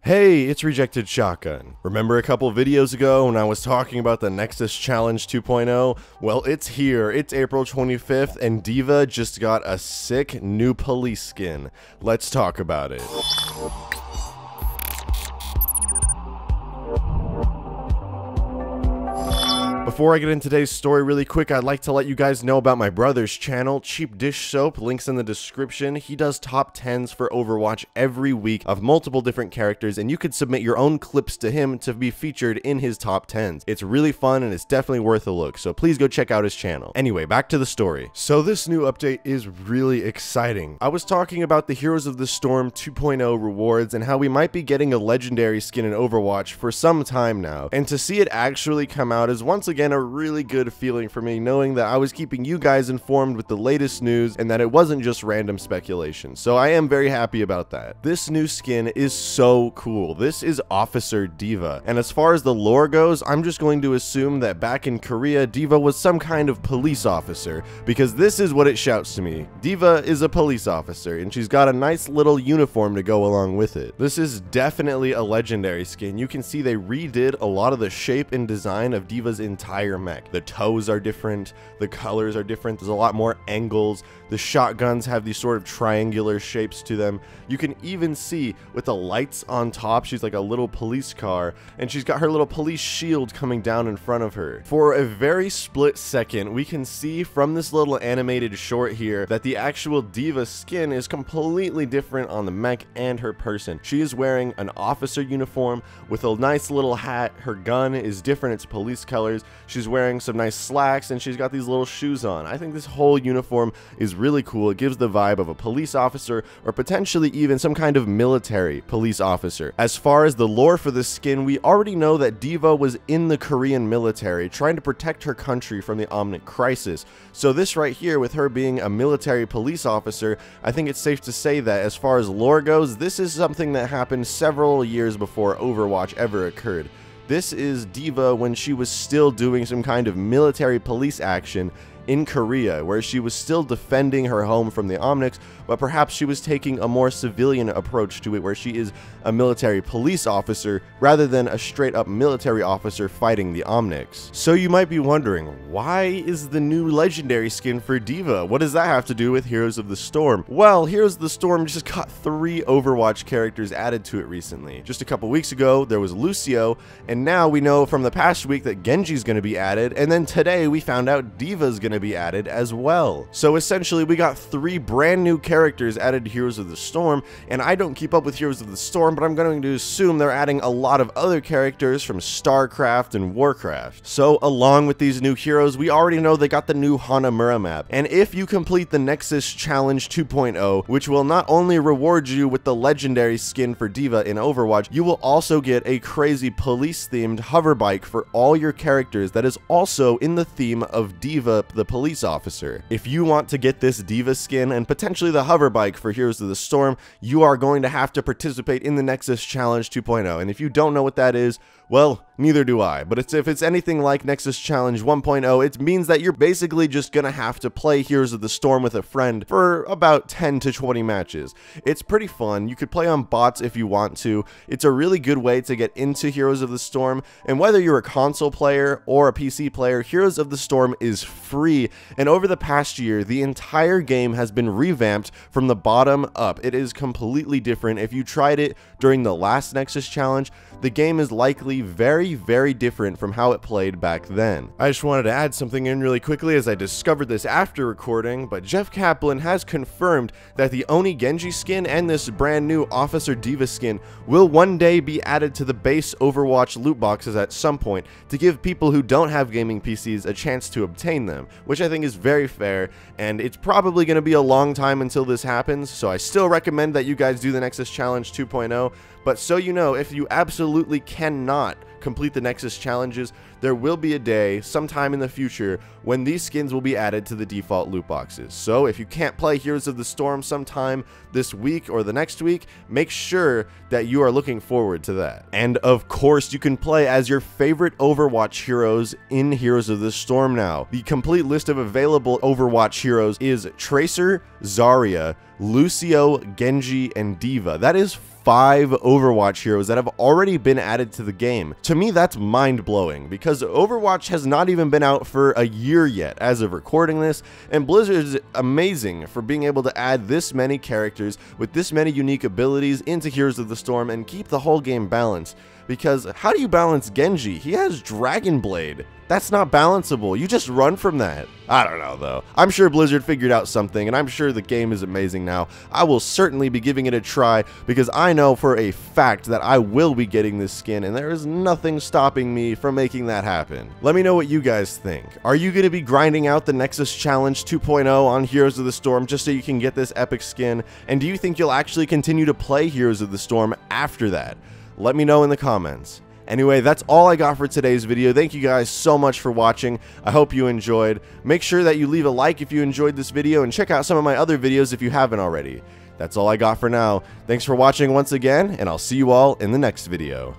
Hey, it's Rejected Shotgun. Remember a couple videos ago when I was talking about the Nexus Challenge 2.0? Well, it's here. It's April 25th, and D.Va just got a sick new police skin. Let's talk about it. Before I get into today's story really quick, I'd like to let you guys know about my brother's channel, Cheap Dish Soap, links in the description. He does top 10s for Overwatch every week of multiple different characters, and you could submit your own clips to him to be featured in his top 10s. It's really fun and it's definitely worth a look, so please go check out his channel. Anyway, back to the story. So this new update is really exciting. I was talking about the Heroes of the Storm 2.0 rewards and how we might be getting a legendary skin in Overwatch for some time now, and to see it actually come out is once again a really good feeling for me, knowing that I was keeping you guys informed with the latest news and that it wasn't just random speculation. So I am very happy about that. This new skin is so cool. This is Officer D.Va, and as far as the lore goes, I'm just going to assume that back in Korea, D.Va was some kind of police officer, because this is what it shouts to me. D.Va is a police officer, and she's got a nice little uniform to go along with it. This is definitely a legendary skin. You can see they redid a lot of the shape and design of D.Va's entire mech. The toes are different, the colors are different, there's a lot more angles, the shotguns have these sort of triangular shapes to them. You can even see with the lights on top, she's like a little police car, and she's got her little police shield coming down in front of her. For a very split second, we can see from this little animated short here that the actual D.Va skin is completely different on the mech and her person. She is wearing an officer uniform with a nice little hat, her gun is different, it's police colors, she's wearing some nice slacks, and she's got these little shoes on. I think this whole uniform is really cool. It gives the vibe of a police officer, or potentially even some kind of military police officer. As far as the lore for this skin, we already know that D.Va was in the Korean military trying to protect her country from the Omnic crisis. So this right here, with her being a military police officer, I think it's safe to say that as far as lore goes, this is something that happened several years before Overwatch ever occurred. This is D.Va when she was still doing some kind of military police action in Korea, where she was still defending her home from the Omnics, but perhaps she was taking a more civilian approach to it, where she is a military police officer rather than a straight up military officer fighting the Omnics. So you might be wondering, why is the new legendary skin for D.Va? What does that have to do with Heroes of the Storm? Well, Heroes of the Storm just got 3 Overwatch characters added to it recently. Just a couple weeks ago, there was Lucio, and now we know from the past week that Genji's going to be added, and then today we found out D.Va's going to be added as well. So essentially we got 3 brand new characters added to Heroes of the Storm, and I don't keep up with Heroes of the Storm, but I'm going to assume they're adding a lot of other characters from StarCraft and Warcraft. So along with these new heroes, we already know they got the new Hanamura map, and if you complete the Nexus Challenge 2.0, which will not only reward you with the legendary skin for D.Va in Overwatch, you will also get a crazy police themed hover bike for all your characters that is also in the theme of D.Va the police officer. If you want to get this D.Va skin and potentially the hover bike for Heroes of the Storm, you are going to have to participate in the Nexus Challenge 2.0, and if you don't know what that is, well, neither do I, but if it's anything like Nexus Challenge 1.0, it means that you're basically just gonna have to play Heroes of the Storm with a friend for about 10 to 20 matches. It's pretty fun. You could play on bots if you want to. It's a really good way to get into Heroes of the Storm, and whether you're a console player or a PC player, Heroes of the Storm is free, and over the past year, the entire game has been revamped from the bottom up. It is completely different. If you tried it during the last Nexus Challenge, the game is likely very different from how it played back then. I just wanted to add something in really quickly, as I discovered this after recording, but Jeff Kaplan has confirmed that the Oni Genji skin and this brand new Officer D.Va skin will one day be added to the base Overwatch loot boxes at some point to give people who don't have gaming PCs a chance to obtain them, which I think is very fair, and it's probably going to be a long time until this happens, so I still recommend that you guys do the Nexus Challenge 2.0, but so you know, if you absolutely cannot complete the Nexus challenges, there will be a day sometime in the future when these skins will be added to the default loot boxes. So if you can't play Heroes of the Storm sometime this week or the next week, make sure that you are looking forward to that. And of course, you can play as your favorite Overwatch heroes in Heroes of the Storm now. The complete list of available Overwatch heroes is Tracer, Zarya, Lucio, Genji, and D.Va. That is 5 Overwatch heroes that have already been added to the game. To me, that's mind-blowing, because Overwatch has not even been out for a year yet as of recording this, and Blizzard is amazing for being able to add this many characters with this many unique abilities into Heroes of the Storm and keep the whole game balanced. Because how do you balance Genji? He has Dragon Blade. That's not balanceable. You just run from that. I don't know though. I'm sure Blizzard figured out something, and I'm sure the game is amazing now. I will certainly be giving it a try because I know for a fact that I will be getting this skin, and there is nothing stopping me from making that happen. Let me know what you guys think. Are you going to be grinding out the Nexus Challenge 2.0 on Heroes of the Storm just so you can get this epic skin? And do you think you'll actually continue to play Heroes of the Storm after that? Let me know in the comments. Anyway, that's all I got for today's video. Thank you guys so much for watching. I hope you enjoyed. Make sure that you leave a like if you enjoyed this video, and check out some of my other videos if you haven't already. That's all I got for now. Thanks for watching once again, and I'll see you all in the next video.